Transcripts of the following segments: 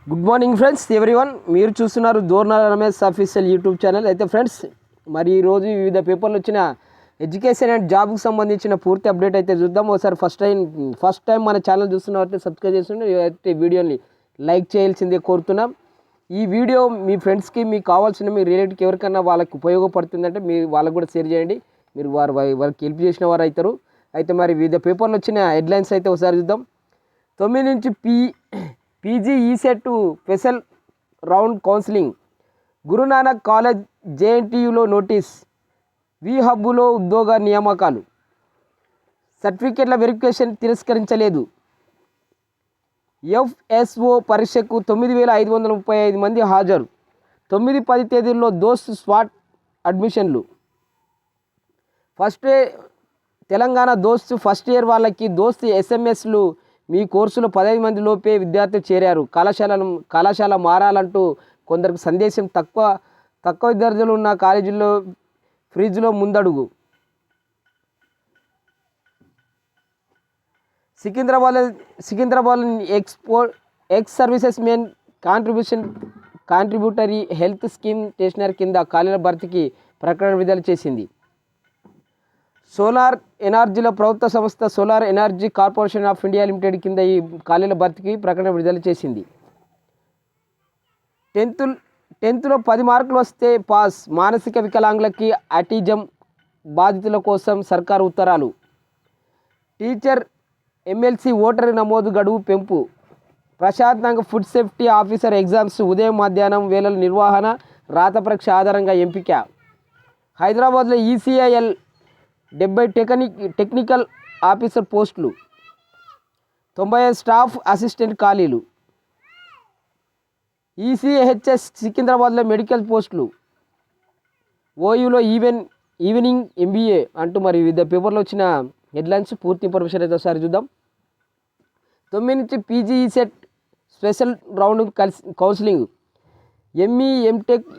Good morning friends everyone. మీరు చూస్తున్నారు Dornala Ramesh official YouTube channel. అయితే ఫ్రెండ్స్, మరి ఈరోజు వివిధ పేపర్లు వచ్చిన ఎడ్యుకేషన్ అండ్ జాబ్కి సంబంధించిన పూర్తి అప్డేట్ అయితే చూద్దాం. ఒకసారి ఫస్ట్ టైం మన ఛానల్ చూస్తున్నట్టు సబ్స్క్రైబ్ చేస్తుంటే వీడియోని లైక్ చేయాల్సిందే కోరుతున్నాం. ఈ వీడియో మీ ఫ్రెండ్స్కి, మీకు కావాల్సిన మీ రిలేటివ్కి ఎవరికైనా వాళ్ళకి ఉపయోగపడుతుందంటే మీరు వాళ్ళకు కూడా షేర్ చేయండి. మీరు వారికి హెల్ప్ చేసిన వారు అవుతారు. అయితే మరి వివిధ పేపర్లు వచ్చిన హెడ్లైన్స్ అయితే ఒకసారి చూద్దాం. 9 నుంచి PG ECET special round counselling. Gurunanak college జేఎన్టీయూలో నోటీస్. వి హబ్బులో ఉద్యోగ నియామకాలు. సర్టిఫికెట్ల వెరిఫికేషన్ తిరస్కరించలేదు. ఎఫ్ఎస్ఓ పరీక్షకు 9,535 మంది హాజరు. 9-10 తేదీల్లో దోస్త్ స్వాట్ అడ్మిషన్లు. తెలంగాణ దోస్త్ ఫస్ట్ ఇయర్ వాళ్ళకి దోస్త్ ఎస్ఎంఎస్లు. మీ కోర్సులో 15 మంది లోపే విద్యార్థులు చేరారు. కళాశాల మారాలంటూ కొందరికి సందేశం. తక్కువ విద్యార్థులు ఉన్న కాలేజీల్లో ఫ్రిడ్జ్లో ముందడుగు. Secunderabad ex services men contributory health scheme stationery కింద ఖాళీల భర్తీకి ప్రకటన విడుదల చేసింది. సోలార్ ఎనర్జీల ప్రభుత్వ సంస్థ solar energy corporation of India limited కింద ఈ ఖాళీల భర్తీకి ప్రకటన విడుదల చేసింది. 10th 10 మార్కులు వస్తే పాస్. మానసిక వికలాంగులకి ఆటిజం బాధితుల కోసం సర్కారు ఉత్తరాలు. టీచర్ ఎమ్మెల్సీ ఓటరు నమోదు గడువు పెంపు. ప్రశాంతంగా ఫుడ్ సేఫ్టీ ఆఫీసర్ ఎగ్జామ్స్ ఉదయం మధ్యాహ్నం వేళల నిర్వహణ. రాత పరీక్ష ఆధారంగా ఎంపిక. హైదరాబాద్లో ఈసీఐఎల్ 70 టెక్నికల్ ఆఫీసర్ పోస్టులు. 95 స్టాఫ్ అసిస్టెంట్ ఖాళీలు. ఈసీహెచ్ఎస్ సికింద్రాబాద్లో మెడికల్ పోస్టులు. ఓయూలో ఈవినింగ్ ఎంబీఏ అంటూ మరి వివిధ పేపర్లో వచ్చిన హెడ్లైన్స్. పూర్తి ఇన్ఫర్మేషన్ అయితే ఒకసారి చూద్దాం. 9 నుంచి PG ECET special round counselling. ME, MTech,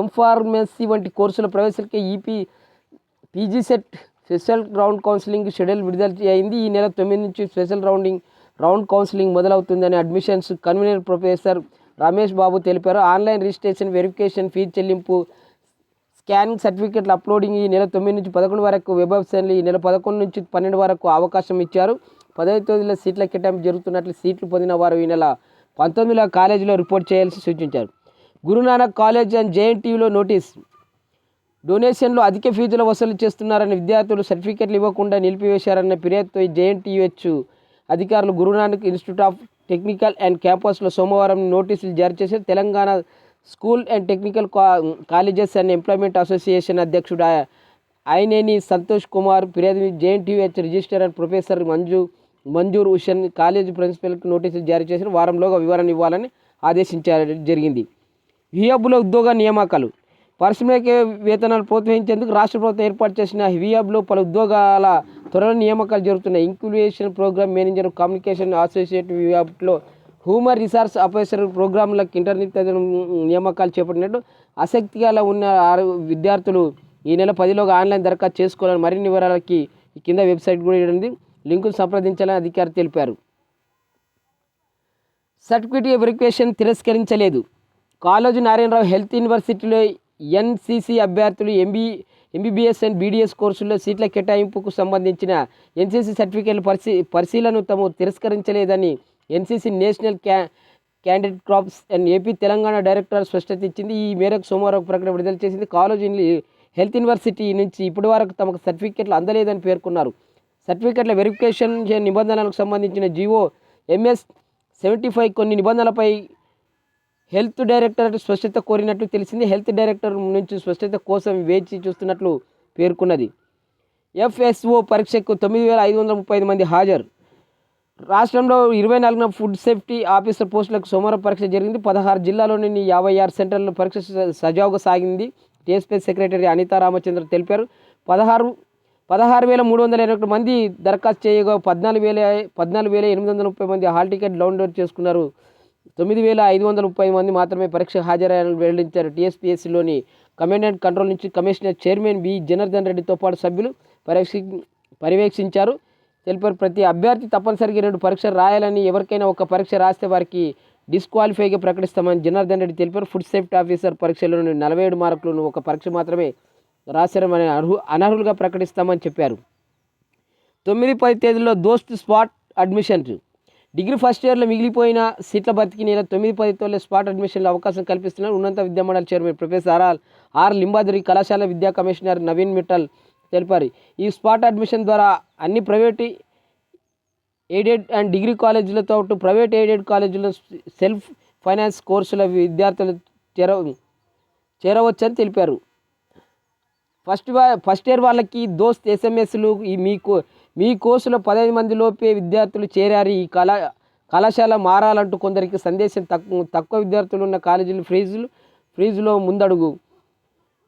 M Pharmacy వంటి కోర్సుల ప్రవేశాలకి PG CET special round counselling schedule విడుదల అయింది. ఈ నెల 9 నుంచి స్పెషల్ రౌండ్ కౌన్సిలింగ్ మొదలవుతుందని admissions convenor professor Ramesh Babu తెలిపారు. ఆన్లైన్ రిజిస్ట్రేషన్, వెరిఫికేషన్, ఫీజు చెల్లింపు, స్కానింగ్, సర్టిఫికెట్ల అప్లోడింగ్ ఈ నెల 9 నుంచి 11 వరకు, వెబ్ వెబ్సైట్లు ఈ నెల 11 నుంచి 12 వరకు అవకాశం ఇచ్చారు. 10వ తేదీలో సీట్ల కేటాయింపు జరుగుతున్నట్లు సీట్లు పొందిన వారు ఈ నెల 19లో కాలేజీలో రిపోర్ట్ చేయాల్సి సూచించారు. గురునానక్ కాలేజ్ అండ్ జేఎన్టీయూలో నోటీస్. డొనేషన్లు అధిక ఫీజులు వసూలు చేస్తున్నారని విద్యార్థులు సర్టిఫికెట్లు ఇవ్వకుండా నిలిపివేశారన్న ఫిర్యాదుతో జేఎన్టీయూహెచ్ అధికారులు Gurunanak institute of technical and క్యాంపస్లో సోమవారం నోటీసులు జారీ చేశారు. Telangana school and technical colleges and employment association అధ్యక్షుడు అయినేని సంతోష్ కుమార్ ఫిర్యాదు JNTUH registrar and professor Manzoor Hussain college ప్రిన్సిపల్కి నోటీసులు జారీ చేశారు. వారంలోగా వివరణ ఇవ్వాలని ఆదేశించడం జరిగింది. విహబ్లో ఉద్యోగ నియామకాలు. పారిశ్రామిక వేతనాలు ప్రోత్సహించేందుకు రాష్ట్ర ప్రభుత్వం ఏర్పాటు చేసిన విహబ్లో పలు ఉద్యోగాల త్వరలో నియామకాలు జరుగుతున్నాయి. Incubation program manager, communication associate, విహబ్లో హ్యూమన్ రిసోర్స్ ఆఫీసర్ ప్రోగ్రాంలకు ఇంటర్నెట్ నియామకాలు చేపట్టినట్టు ఆసక్తిగా ఉన్న విద్యార్థులు ఈ నెల 10లోగా ఆన్లైన్ దరఖాస్తు చేసుకోవాలని. మరిన్ని వివరాలకి కింద వెబ్సైట్ కూడా ఇవ్వండి, లింకును సంప్రదించాలని అధికారి తెలిపారు. సర్టిఫికేట్ వెరిఫికేషన్ తిరస్కరించలేదు. కాళోజీ నారాయణరావు హెల్త్ యూనివర్సిటీలో ఎన్సీసీ అభ్యర్థులు ఎంబీబీఎస్ అండ్ బీడీఎస్ కోర్సుల్లో సీట్ల కేటాయింపుకు సంబంధించిన ఎన్సీసీ సర్టిఫికేట్ల పరిశీలనను తాము తిరస్కరించలేదని NCC national candidate corps and AP Telangana director స్పష్టత ఇచ్చింది. ఈ మేరకు సోమవారం ప్రకటన విడుదల చేసింది. కాళోజీ హెల్త్ యూనివర్సిటీ నుంచి ఇప్పటి వరకు తమకు సర్టిఫికేట్లు అందలేదని పేర్కొన్నారు. సర్టిఫికేట్ల వెరిఫికేషన్ నిబంధనలకు సంబంధించిన జీవో MS 75 కొన్ని నిబంధనలపై హెల్త్ డైరెక్టరేట్ స్పష్టత కోరినట్లు తెలిసింది. హెల్త్ డైరెక్టర్ నుంచి స్పష్టత కోసం వేచి చూస్తున్నట్లు పేర్కొన్నది. ఎఫ్ఎస్ఓ పరీక్షకు 9,535 మంది హాజరు. రాష్ట్రంలో 24న ఫుడ్ సేఫ్టీ ఆఫీసర్ పోస్టులకు సోమవారం పరీక్ష జరిగింది. 16 జిల్లాలోని 56 సెంటర్లలో పరీక్ష సజావుగా సాగింది. టీఎస్పీ సెక్రటరీ అనితా రామచంద్ర తెలిపారు. 16,321 మంది దరఖాస్తు చేయగా 14,830 మంది హాల్ టికెట్ డౌన్లోడ్ చేసుకున్నారు. 9,530 మంది మాత్రమే పరీక్ష హాజరయ్యారని వెల్లడించారు. టీఎస్పీఎస్సీలోని కమాండ్ అండ్ కంట్రోల్ నుంచి కమిషనర్ చైర్మన్ బి జనార్దన్ రెడ్డితో పాటు సభ్యులు పర్యవేక్షించారు. తెలిపారు. ప్రతి అభ్యర్థి తప్పనిసరిగా 2 పరీక్షలు రాయాలని, ఎవరికైనా ఒక పరీక్ష రాస్తే వారికి డిస్క్వాలిఫైగా ప్రకటిస్తామని జనార్దన్ రెడ్డి తెలిపారు. ఫుడ్ సేఫ్టీ ఆఫీసర్ పరీక్షలో 47 మార్కులను ఒక పరీక్ష మాత్రమే రాశారని అనర్హులుగా ప్రకటిస్తామని చెప్పారు. 9-10 తేదీల్లో దోస్త్ స్పాట్ అడ్మిషన్స్. డిగ్రీ ఫస్ట్ ఇయర్లో మిగిలిపోయిన సీట్ల భర్తీకి నెల 9-10 తేదీల్లో స్పాట్ అడ్మిషన్లో అవకాశం కల్పిస్తున్నారు ఉన్నత విద్యామండలి చైర్మన్ ప్రొఫెసర్ ఆర్ లింబాద్రి, కళాశాల విద్యా కమిషనర్ నవీన్ మిట్టల్ తెలిపారు. ఈ స్పాట్ అడ్మిషన్ ద్వారా అన్ని ప్రైవేట్ ఎయిడెడ్ అండ్ డిగ్రీ కాలేజీలతో పాటు ప్రైవేట్ ఎయిడెడ్ కాలేజీలో సెల్ఫ్ ఫైనాన్స్ కోర్సుల విద్యార్థులు చేరవచ్చని తెలిపారు. ఫస్ట్ ఇయర్ వాళ్ళకి దోస్త్ ఎస్ఎంఎస్లు మీ కోర్సులో 15 మంది లోపే విద్యార్థులు చేరారు. ఈ కళాశాల మారాలంటూ కొందరికి సందేశం. తక్కువ విద్యార్థులు ఉన్న కాలేజీలు ఫ్రీజులో ముందడుగు.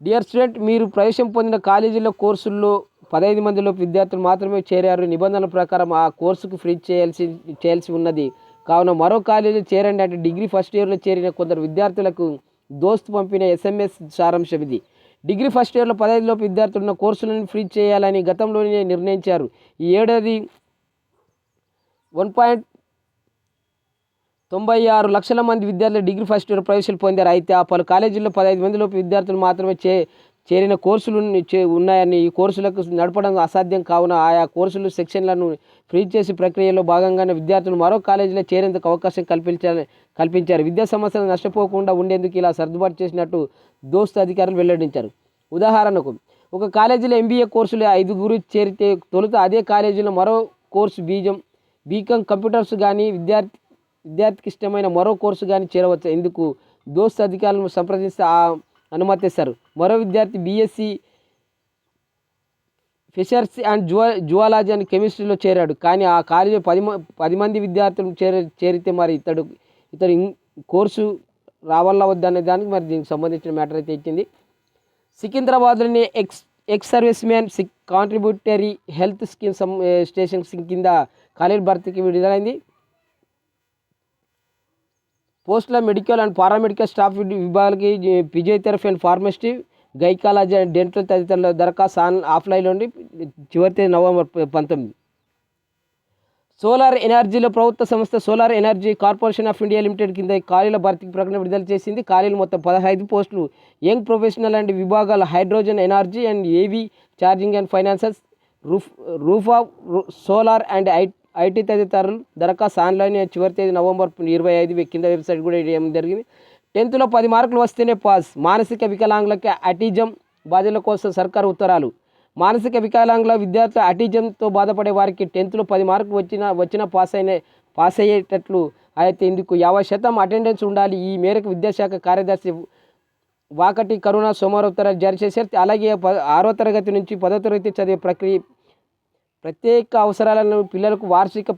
డియర్ స్టూడెంట్, మీరు ప్రవేశం పొందిన కాలేజీల కోర్సుల్లో 15 మందిలోపు విద్యార్థులు మాత్రమే చేరారు. నిబంధనల ప్రకారం ఆ కోర్సుకు ఫ్రీ చేయాల్సి ఉన్నది. కావున మరో కాలేజీలో చేరండి అంటే డిగ్రీ ఫస్ట్ ఇయర్లో చేరిన కొందరు విద్యార్థులకు దోస్త్ పంపిన ఎస్ఎంఎస్ సారాంశం ఇది. డిగ్రీ ఫస్ట్ ఇయర్లో 15 లోపు విద్యార్థులున్న కోర్సులను ఫ్రీ చేయాలని గతంలోనే నిర్ణయించారు. ఈ ఏడాది 1.96 లక్షల మంది విద్యార్థులు డిగ్రీ ఫస్ట్ ఇయర్ ప్రవేశాలు పొందారు. అయితే ఆ పలు కాలేజీల్లో 15 మందిలోపు విద్యార్థులు మాత్రమే చేరిన కోర్సులు ఉన్నాయని, ఈ కోర్సులకు నడపడం అసాధ్యం కావున ఆయా కోర్సులు సెక్షన్లను ఫ్రీ చేసే ప్రక్రియలో భాగంగానే విద్యార్థులు మరో కాలేజీలో చేరేందుకు అవకాశం కల్పించారు. విద్యా సంస్థలు నష్టపోకుండా ఉండేందుకు ఇలా సర్దుబాటు చేసినట్టు దోస్త్ అధికారులు వెల్లడించారు. ఉదాహరణకు, ఒక కాలేజీలో ఎంబీఏ కోర్సులు 5 చేరితే తొలుత అదే కాలేజీలో మరో కోర్సు బీకాం కంప్యూటర్స్ కానీ విద్యార్థికి ఇష్టమైన మరో కోర్సు కానీ చేరవచ్చు. ఇందుకు దోస్త్ అధికారులను సంప్రదిస్తే అనుమతిస్తారు. మరో విద్యార్థి BSc fishers and zoology and కెమిస్ట్రీలో చేరాడు. కానీ ఆ కాలేజీలో 10 మంది విద్యార్థులు చేరితే మరి ఇతడు కోర్సు రావాలా వద్దనే దానికి మరి దీనికి సంబంధించిన మ్యాటర్ అయితే ఇచ్చింది. సికింద్రాబాద్లోని ex service man contributory health scheme station కింద ఖాళీల భర్తీకి విడుదలైంది. పోస్టుల మెడికల్ అండ్ పారామెడికల్ స్టాఫ్ విభాగాలకి physiotherapy and pharmacist, gynaecology and dental తదితరుల దరఖాస్తు ఆఫ్లైన్లో ఉండి చివరి తేదీ నవంబర్ 19. సోలార్ ఎనర్జీలో ప్రభుత్వ సంస్థ solar energy corporation of India limited కింద ఖాళీల భర్తీకి ప్రకటన విడుదల చేసింది. ఖాళీలు మొత్తం 15 పోస్టులు. యంగ్ ప్రొఫెషనల్ అండ్ విభాగాలు హైడ్రోజన్ ఎనర్జీ అండ్ ఏవీ charging and finances, roof of solar and IT తదితరులు దరఖాస్తు ఆన్లైన్ చివరి తేదీ నవంబర్ 25 కింద వెబ్సైట్ కూడా వేయడం జరిగింది. 10th 10 మార్కులు వస్తేనే పాస్. మానసిక వికలాంగులకి అటిజం బాధ్యుల కోసం సర్కారు ఉత్తరాలు. మానసిక వికలాంగుల విద్యార్థులు అటిజంతో బాధపడే వారికి 10th 10 మార్కులు వచ్చిన పాస్ అయ్యేటట్లు అయితే ఇందుకు 50% అటెండెన్స్ ఉండాలి. ఈ మేరకు విద్యాశాఖ కార్యదర్శి వాకటి కరుణ సోమవారం ఉత్తరాలు జారీ చేశారు. అలాగే 6వ తరగతి నుంచి 10వ తరగతి చదివే ప్రత్యేక అవసరాలను పిల్లలకు వార్షిక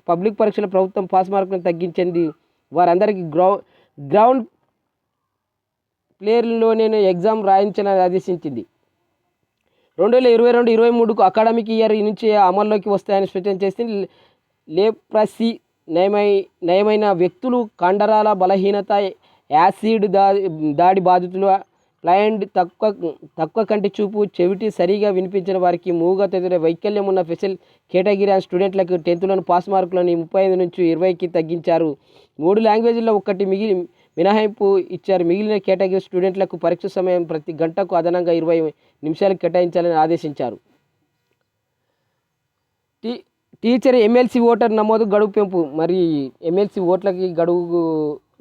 పబ్లిక్ పరీక్షల ప్రభుత్వం పాస్ మార్కులను తగ్గించింది. వారందరికీ గ్రౌండ్ ప్లేయర్లోనే ఎగ్జామ్ రాయించాలని ఆదేశించింది. 2022-23 అకాడమిక్ ఇయర్ నుంచి అమల్లోకి వస్తాయని స్పష్టం చేసింది. లేప్రసీ నయమైన వ్యక్తులు, కండరాల బలహీనత, యాసిడ్ దాడి బాధితులు, బ్లైండ్, తక్కువ కంటి చూపు, చెవిటి సరిగా వినిపించిన వారికి, మూగ తదితర వైకల్యం ఉన్న స్పెషల్ కేటగిరీ అండ్ స్టూడెంట్లకు 10th పాస్ మార్కులను 35 నుంచి 20కి తగ్గించారు. 3 లాంగ్వేజ్ల్లో 1 మినహాయింపు ఇచ్చారు. మిగిలిన కేటగిరీ స్టూడెంట్లకు పరీక్ష సమయం ప్రతి గంటకు అదనంగా 20 నిమిషాలు కేటాయించాలని ఆదేశించారు. టీచర్ ఎమ్మెల్సీ ఓటర్ నమోదు గడువు పెంపు. మరి ఎమ్మెల్సీ ఓట్లకి గడువు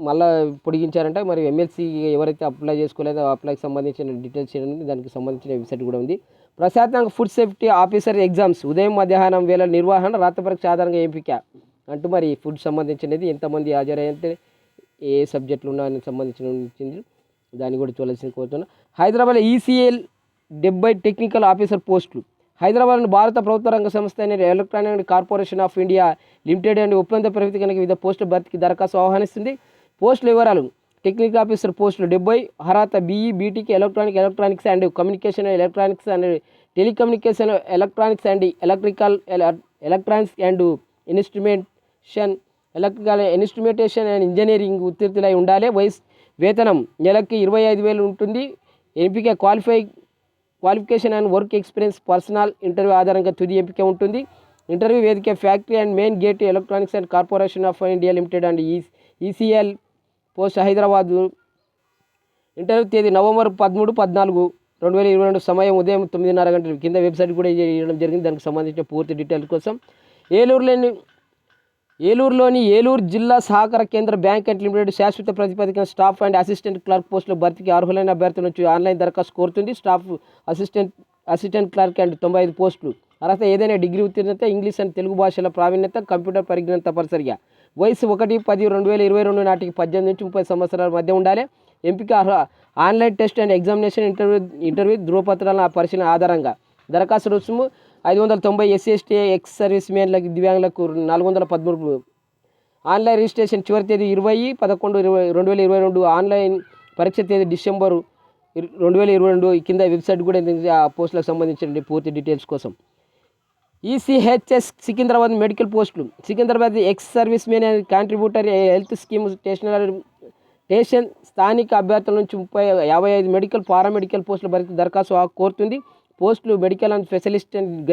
మళ్ళీ పొడిగించారంటే మరి ఎమ్మెల్సీ ఎవరైతే అప్లై చేసుకోలేదో అప్లైకి సంబంధించిన డీటెయిల్స్ చేయడానికి దానికి సంబంధించిన వెబ్సైట్ కూడా ఉంది. ప్రశాంతంగా ఫుడ్ సేఫ్టీ ఆఫీసర్ ఎగ్జామ్స్ ఉదయం మధ్యాహ్నం వేళ నిర్వహణ రాత పరీక్ష ఆధారంగా ఎంపిక అంటూ మరి ఫుడ్ సంబంధించినది ఎంతమంది హాజరైతే ఏ సబ్జెక్టులు ఉన్నాయని సంబంధించిన దాన్ని కూడా చూడాల్సింది కోరుతున్నా. హైదరాబాద్ ఈసీఎల్ 70 టెక్నికల్ ఆఫీసర్ పోస్టులు. హైదరాబాద్లోని భారత ప్రభుత్వ రంగ సంస్థ అయిన electronic corporation of India limited and ఒప్పంద ప్రవృత్తి కనుక వివిధ పోస్టుల భర్తీకి దరఖాస్తు ఆహ్వానిస్తుంది. పోస్టుల వివరాలు: టెక్నికల్ ఆఫీసర్ పోస్టులు 70, అర్హత BE, BTEC, electronics and communication, electronics and telecommunication, electronics and electronics and instrumentation and engineering ఉత్తీర్ణులై ఉండాలి. వేతనం నెలకి 25,000 ఉంటుంది. ఎంపిక qualification and work experience, personal interview ఆధారంగా తుది ఎంపిక ఉంటుంది. ఇంటర్వ్యూ వేదిక factory and main gate electronics and corporation of India limited and ECL post Hyderabad. Interview తేదీ నవంబర్ 13, 14, 2022. సమయం ఉదయం 9:30 గంటలు. కింద వెబ్సైట్ కూడా ఇవ్వడం జరిగింది. దానికి సంబంధించిన పూర్తి డీటెయిల్స్ కోసం ఏలూరులోని ఏలూరు జిల్లా సహకార కేంద్ర బ్యాంక్ అండ్ లిమిటెడ్ శాశ్వత ప్రాతిపదికన స్టాఫ్ అండ్ అసిస్టెంట్ క్లర్క్ పోస్టుల భర్తీకి అర్హులైన అభ్యర్థుల నుంచి ఆన్లైన్ దరఖాస్తు కోరుతుంది. స్టాఫ్ అసిస్టెంట్ క్లర్క్ అండ్ 95 పోస్టులు. అర్హత ఏదైనా డిగ్రీ ఉత్తీర్ణత, ఇంగ్లీష్ అండ్ తెలుగు భాషల ప్రావీణ్యత, కంప్యూటర్ పరిజ్ఞానం తప్పనిసరిగా. వయసు 1/10/2022 నాటికి 18 నుంచి 30 సంవత్సరాల మధ్య ఉండాలి. ఎంపిక online test and examination interview ధృవపత్రాల పరిశీలన ఆధారంగా. దరఖాస్తు రుసుము 590. ఎస్సీ ఎస్టీ ఎక్స్ సర్వీస్ మెన్లకు దివ్యాంగులకు 413. ఆన్లైన్ రిజిస్ట్రేషన్ చివరి తేదీ 20/11/2022. ఆన్లైన్ పరీక్ష తేదీ డిసెంబరు 2022. కింద వెబ్సైట్ కూడా ఆ పోస్టులకు సంబంధించిన పూర్తి డీటెయిల్స్ కోసం. ఈసీహెచ్ఎస్ సికింద్రాబాద్ మెడికల్ పోస్టులు. Secunderabad ex service men and contributor health scheme station స్థానిక అభ్యర్థుల నుంచి 55 మెడికల్ పారామెడికల్ పోస్టుల భర్తీ దరఖాస్తు కోరుతుంది. పోస్టులు medical and specialist and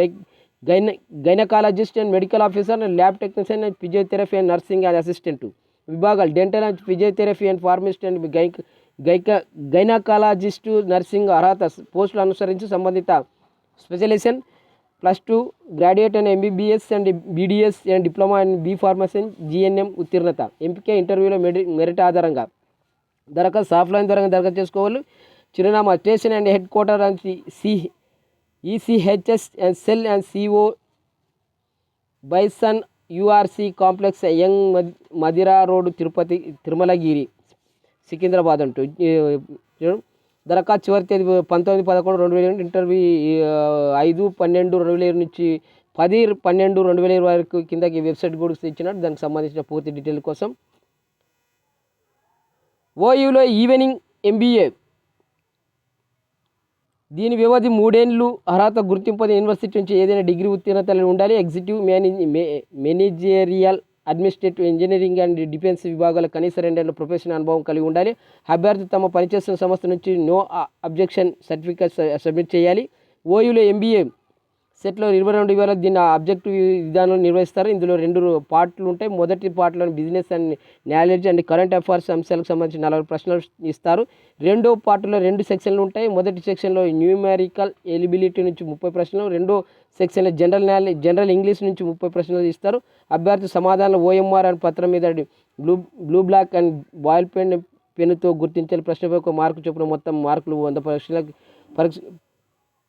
gynaecologist and medical officer and lab technician and physiotherapy and nursing and assistant విభాగాలు. Dental and physiotherapy and pharmacist and gynaecologist nursing. అర్హత పోస్టులు అనుసరించి సంబంధిత specialisation +2 graduate and MBBS and BDS and diploma and B pharmacy and GNM ఉత్తీర్ణత. ఎంపిక ఇంటర్వ్యూలో merit ఆధారంగా. దరఖాస్తు ఆఫ్లైన్ ద్వారా దరఖాస్తు చేసుకోవాలి. చిరునామా station and head quarter and ECHS and cell and CO bison URC complex young మదిరా రోడ్ తిరుమలగిరి సికింద్రాబాద్ అంటూ. దరఖాస్తు చివరి తేదీ 19/11/2022. ఇంటర్వ్యూ 5/12/2022 నుంచి 10/12/2022 వరకు. కిందకి వెబ్సైట్ కూడా ఇచ్చినట్టు దానికి సంబంధించిన పూర్తి డీటెయిల్ కోసం. ఓయూలో ఈవెనింగ్ ఎంబీఏ. దీని వ్యవధి 3 ఏళ్ళు. అర్హత గుర్తింపు యూనివర్సిటీ నుంచి ఏదైనా డిగ్రీ ఉత్తీర్ణత ఉండాలి. Executive managerial administrative engineering and defence విభాగాల కనీస 2 ఏళ్ల ప్రొఫెషనల్ అనుభవం కలిగి ఉండాలి. అభ్యర్థి తమ పనిచేస్తున్న సంస్థ నుంచి నో అబ్జెక్షన్ సర్టిఫికేట్ సబ్మిట్ చేయాలి. ఓయూలో ఎంబీఏ సెట్లో 22,000. దీన్ని ఆబ్జెక్టివ్ విధానంలో నిర్వహిస్తారు. ఇందులో 2 పార్ట్లు ఉంటాయి. మొదటి పార్ట్లోని business and knowledge and current affairs అంశాలకు సంబంధించి 40 ప్రశ్నలు ఇస్తారు. రెండో పార్ట్లో 2 సెక్షన్లు ఉంటాయి. మొదటి సెక్షన్లో న్యూమెరికల్ ఎలిబిలిటీ నుంచి 30 ప్రశ్నలు, రెండో సెక్షన్లో జనరల్ ఇంగ్లీష్ నుంచి 30 ప్రశ్నలు ఇస్తారు. అభ్యర్థి సమాధానాలు ఓఎంఆర్ అండ్ పత్రం మీద బ్లూ బ్లాక్ అండ్ బాయిల్ పెన్నుతో గుర్తించాలి. ప్రశ్నపై 1 మార్కు చొప్పున మొత్తం మార్కులు 100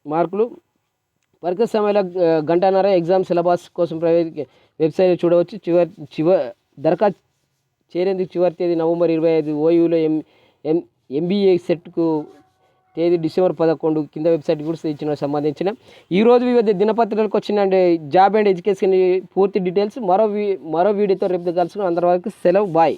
మార్కులు. పరీక్ష సమయంలో 1.5 గంట ఎగ్జామ్ సిలబస్ కోసం వెబ్సైట్ చూడవచ్చు. దరఖాస్తు చేరేందుకు చివరి తేదీ నవంబర్ 25. ఓయూలో ఎంబీఏ సెట్కు తేదీ డిసెంబర్ 11. కింద వెబ్సైట్ కూడా ఇచ్చిన సంబంధించిన ఈరోజు వివిధ దినపత్రికలకు వచ్చిన జాబ్ అండ్ ఎడ్యుకేషన్ పూర్తి డీటెయిల్స్ మరో వీడియోతో రేపు కలుసుకుని అందరి వరకు సెలవు. బాయ్.